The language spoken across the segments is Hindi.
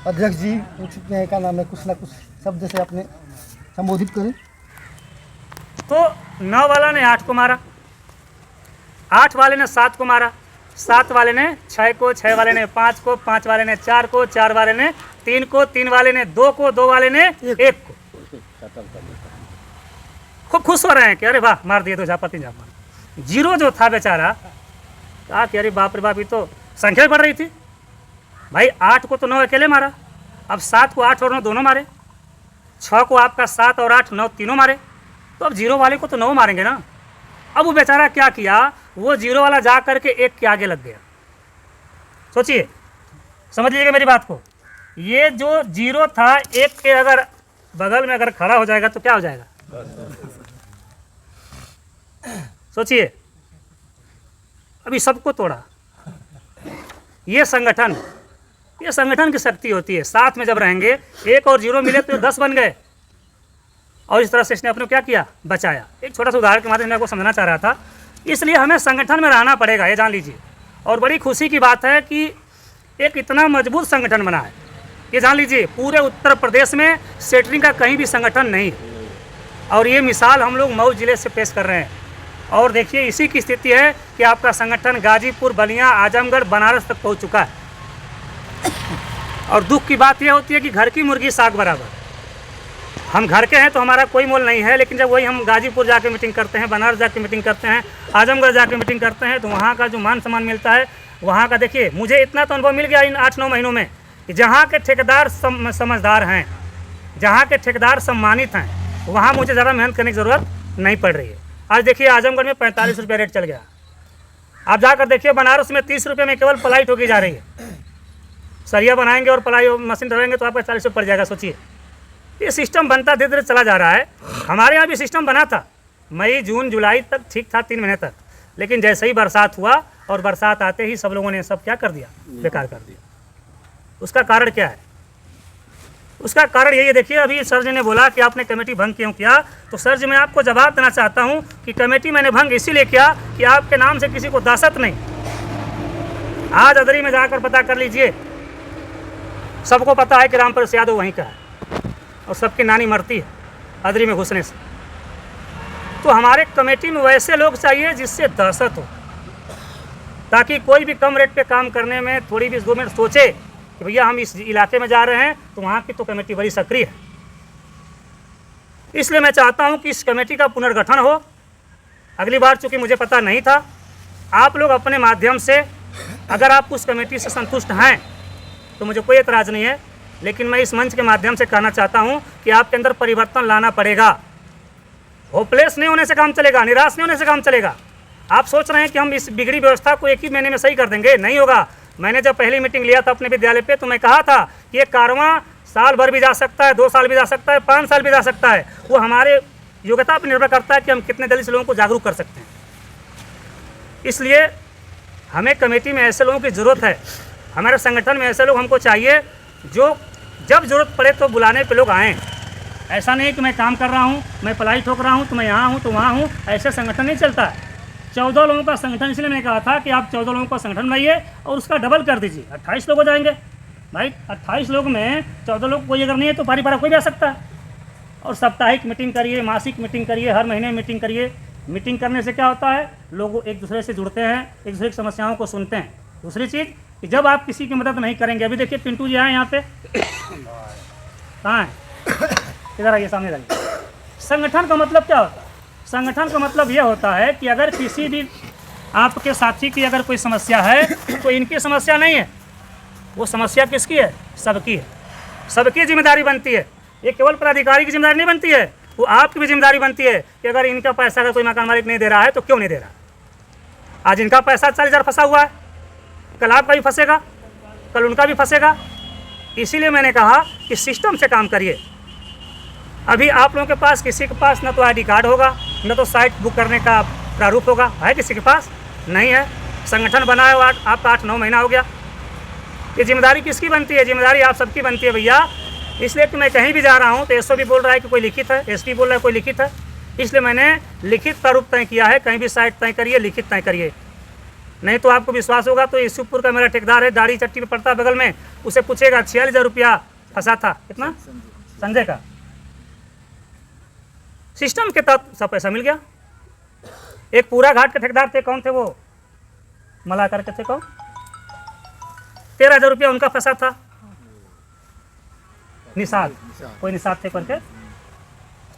अध्यक्ष जी पूछ चुके हैं, क्या नाम है, कुछ ना कुछ शब्द से अपने संबोधित करें। तो 9 वाला ने 8 को मारा, 8 वाले ने 7 को मारा, 7 वाले ने 6 को, 6 वाले ने 5 को, 5 वाले ने 4 को, 4 वाले ने 3 को, 3 वाले ने 2 को, 2 वाले ने 1 को। खूब खुश हो रहे हैं कि अरे वाह मार दिए तो झापती झापा। जीरो जो था बेचारा कहा कि अरे बाप रे बाप, ये तो संख्या बढ़ रही थी भाई। 8 को तो 9 अकेले मारा, अब 7 को 8 और 9 दोनों मारे, 6 को आपका 7 और 8 9 तीनों मारे, तो अब जीरो वाले को तो 9 मारेंगे ना। अब वो बेचारा क्या किया, वो जीरो वाला जा करके 1 के आगे लग गया। सोचिए, समझ लीजिएगा मेरी बात को। ये जो जीरो था 1 के अगर बगल में अगर खड़ा हो जाएगा तो क्या हो जाएगा, सोचिए। अभी सबको तोड़ा। ये संगठन की शक्ति होती है। साथ में जब रहेंगे, 1 और 0 मिले तो 10 बन गए, और इस तरह से इसने अपने क्या किया, बचाया। एक छोटा सा उदाहरण के माध्यम से मैं आपको समझना चाह रहा था। इसलिए हमें संगठन में रहना पड़ेगा, ये जान लीजिए। और बड़ी खुशी की बात है कि एक इतना मजबूत संगठन बना है, ये जान लीजिए। पूरे उत्तर प्रदेश में सेटरिंग का कहीं भी संगठन नहीं है, और ये मिसाल हम लोग मऊ जिले से पेश कर रहे हैं। और देखिए, इसी की स्थिति है कि आपका संगठन गाजीपुर, बलिया, आजमगढ़, बनारस तक पहुंच चुका है। और दुख की बात यह होती है कि घर की मुर्गी साग बराबर। हम घर के हैं तो हमारा कोई मोल नहीं है, लेकिन जब वही हम गाजीपुर जाके मीटिंग करते हैं, बनारस जाके मीटिंग करते हैं, आजमगढ़ जाके मीटिंग करते हैं, तो वहाँ का जो मान सम्मान मिलता है, वहाँ का देखिए, मुझे इतना तो अनुभव मिल गया इन 8-9 महीनों में कि जहाँ के ठेकेदार समझदार हैं, जहाँ के ठेकेदार सम्मानित हैं, वहाँ मुझे ज़्यादा मेहनत करने की ज़रूरत नहीं पड़ रही है। आज देखिए, आजमगढ़ में 45 रुपये रेट चल गया। आप जाकर देखिए, बनारस में 30 रुपये में केवल पलाई ठोकी जा रही है। सरिया बनाएंगे और पलाई मशीन डलेंगे तो आपका 40 रुपये पड़ जाएगा। सोचिए, ये सिस्टम बनता धीरे धीरे चला जा रहा है। हमारे यहाँ भी सिस्टम बना था, मई, जून, जुलाई तक ठीक था, 3 महीने तक। लेकिन जैसे ही बरसात हुआ, और बरसात आते ही सब लोगों ने सब क्या कर दिया, बेकार कर दिया। उसका कारण क्या है? उसका कारण यही है, देखिए, अभी सर जी ने बोला कि आपने कमेटी भंग क्यों किया, तो सर जी मैं आपको जवाब देना चाहता हूँ कि कमेटी मैंने भंग इसीलिए किया कि आपके नाम से किसी को दासत नहीं। आज अदरी में जाकर पता कर लीजिए, सबको पता है कि रामप्रसाद यादव वहीं का है, और सबकी नानी मरती है अदरी में घुसने से। तो हमारे कमेटी में वैसे लोग चाहिए जिससे दहशत हो, ताकि कोई भी कम रेट पे काम करने में थोड़ी भी 2 मिनट सोचे कि भैया हम इस इलाके में जा रहे हैं, तो वहाँ की तो कमेटी बड़ी सक्रिय है। इसलिए मैं चाहता हूँ कि इस कमेटी का पुनर्गठन हो। अगली बार चूँकि मुझे पता नहीं था, आप लोग अपने माध्यम से, अगर आप उस कमेटी से संतुष्ट हैं तो मुझे कोई एतराज़ नहीं है, लेकिन मैं इस मंच के माध्यम से कहना चाहता हूँ कि आपके अंदर परिवर्तन लाना पड़ेगा। होपलेस नहीं होने से काम चलेगा, निराश नहीं होने से काम चलेगा। आप सोच रहे हैं कि हम इस बिगड़ी व्यवस्था को 1 ही महीने में सही कर देंगे, नहीं होगा। मैंने जब पहली मीटिंग लिया था अपने विद्यालय पे, तो मैं कहा था कि ये कारवां साल भर भी जा सकता है, 2 साल भी जा सकता है, 5 साल भी जा सकता है। वो हमारे योग्यता पर निर्भर करता है कि हम कितने जल्दी से लोगों को जागरूक कर सकते हैं। इसलिए हमें कमेटी में ऐसे लोगों की ज़रूरत है, हमारे संगठन में ऐसे लोग हमको चाहिए जो जब ज़रूरत पड़े तो बुलाने पे लोग आएँ। ऐसा नहीं कि मैं काम कर रहा हूँ, मैं पलाई ठोक रहा हूँ, तो मैं यहाँ हूँ तो वहाँ हूँ, ऐसे संगठन नहीं चलता है। 14 लोगों का संगठन, इसलिए मैंने कहा था कि आप 14 लोगों का संगठन बनाइए और उसका डबल कर दीजिए, 28 लोग हो जाएंगे। भाई 28 लोग में 14 लोग कोई अगर नहीं है तो पारी पारा कोई भी आ सकता है। और साप्ताहिक मीटिंग करिए, मासिक मीटिंग करिए, हर महीने मीटिंग करिए। मीटिंग करने से क्या होता है, लोग एक दूसरे से जुड़ते हैं, एक दूसरे की समस्याओं को सुनते हैं। दूसरी चीज़ कि जब आप किसी की मदद नहीं करेंगे, अभी देखिए पिंटू जी आए यहाँ पे, कहाँ है, इधर आइए, सामने आइए। संगठन का मतलब क्या होता है? संगठन का मतलब यह होता है कि अगर किसी भी आपके साथी की अगर कोई समस्या है तो इनकी समस्या नहीं है, वो समस्या किसकी है, सबकी है। सबकी जिम्मेदारी बनती है, ये केवल पदाधिकारी की जिम्मेदारी नहीं बनती है, वो आपकी भी जिम्मेदारी बनती है कि अगर इनका पैसा अगर कोई मकान मालिक नहीं दे रहा है तो क्यों नहीं दे रहा। आज इनका पैसा 40,000 फंसा हुआ है, कल आपका भी फंसेगा, कल उनका भी फंसेगा। इसीलिए मैंने कहा कि सिस्टम से काम करिए। अभी आप लोगों के पास, किसी के पास न तो ID कार्ड होगा, न तो साइट बुक करने का प्रारूप होगा, है किसी के पास? नहीं है। संगठन बनाया हुआ आपका 8-9 महीना हो गया। ये जिम्मेदारी किसकी बनती है? जिम्मेदारी आप सबकी बनती है भैया। इसलिए कि मैं कहीं भी जा रहा हूँ तो SO भी बोल रहा है कि कोई लिखित है, SP बोल रहा है कोई लिखित है, इसलिए मैंने लिखित प्रारूप तय किया है। कहीं भी साइट तय करिए, लिखित तय करिए। नहीं तो आपको विश्वास होगा तो यूसुफपुर का मेरा ठेकेदार है, दाढ़ी चट्टी पे पड़ता है बगल में, उसे पूछेगा 46,000 रुपया फंसा था। कितना? संजय का। सिस्टम के तहत सब पैसा मिल गया। एक पूरा घाट के ठेकेदार थे, कौन थे वो? मला करके थे कौन? 13,000 रुपया उनका फंसा था। निषाद, कोई निषाद थे करके।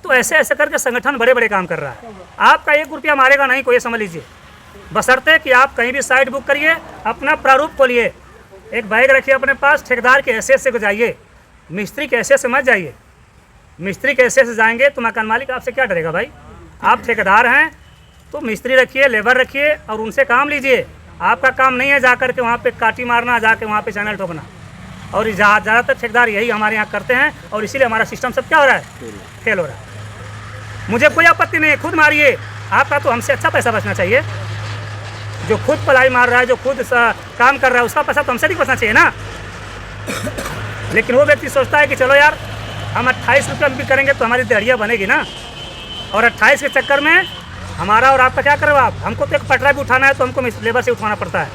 तो ऐसे ऐसे करके संगठन बड़े बड़े काम कर रहा है। आपका 1 रुपया मारेगा नहीं कोई, समझ लीजिए। बशर्ते कि आप कहीं भी साइट बुक करिए, अपना प्रारूप खोलिए, एक बैग रखिए अपने पास, ठेकेदार के हैसियत से जाइए, मिस्त्री के हैसियत से मत जाइए। मिस्त्री के हैसियत से जाएंगे तो मकान मालिक आपसे क्या डरेगा भाई? आप ठेकेदार हैं तो मिस्त्री रखिए, लेबर रखिए और उनसे काम लीजिए। आपका काम नहीं है जा कर के वहाँ पे काटी मारना, जाके वहाँ पे चैनल ठोकना। और ज़्यादातर ठेकेदार यही हमारे यहाँ करते हैं और इसीलिए हमारा सिस्टम सब क्या हो रहा है? फेल हो रहा है। मुझे कोई आपत्ति नहीं है, खुद मारिए, आपका तो हमसे अच्छा पैसा बचना चाहिए। जो खुद पलाई मार रहा है, जो खुद काम कर रहा है, उसका पैसा तो हमसे नहीं बचना चाहिए ना। लेकिन वो व्यक्ति सोचता है कि चलो यार हम 28 रुपये में भी करेंगे तो हमारी दिहाड़ियाँ बनेगी ना, और 28 के चक्कर में हमारा और आपका क्या करो आप? हमको तो एक पटरा भी उठाना है तो हमको लेबर से उठाना पड़ता है,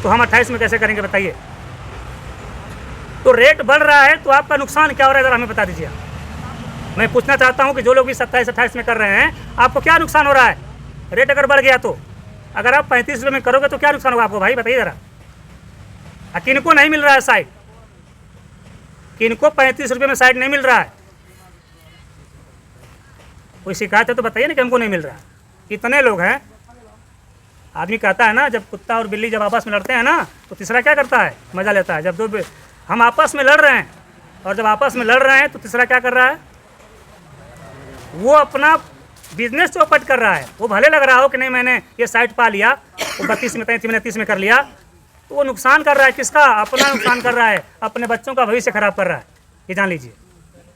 तो हम 28 में कैसे करेंगे बताइए? तो रेट बढ़ रहा है तो आपका नुकसान क्या हो रहा है, ज़रा हमें बता दीजिए। मैं पूछना चाहता हूं कि जो लोग भी 27-28 में कर रहे हैं, आपको क्या नुकसान हो रहा है? रेट अगर बढ़ गया तो अगर आप 35 रुपये में करोगे तो क्या नुकसान होगा आपको भाई, बताइए ज़रा। किनको नहीं मिल रहा है साइट? किनको 35 रुपये में साइट नहीं मिल रहा है? कोई शिकायत है तो बताइए ना कि हमको नहीं मिल रहा है। कितने लोग हैं? आदमी कहता है ना, जब कुत्ता और बिल्ली जब आपस में लड़ते हैं ना तो तीसरा क्या करता है? मज़ा लेता है। जब दो हम आपस में लड़ रहे हैं और जब आपस में लड़ रहे हैं तो तीसरा क्या कर रहा है? वो अपना बिजनेस चौपट कर रहा है। वो भले लग रहा हो कि नहीं मैंने ये साइट पा लिया, वो 32 में 33 में 30 में कर लिया, तो वो नुकसान कर रहा है। किसका? अपना नुकसान कर रहा है, अपने बच्चों का भविष्य खराब कर रहा है, ये जान लीजिए।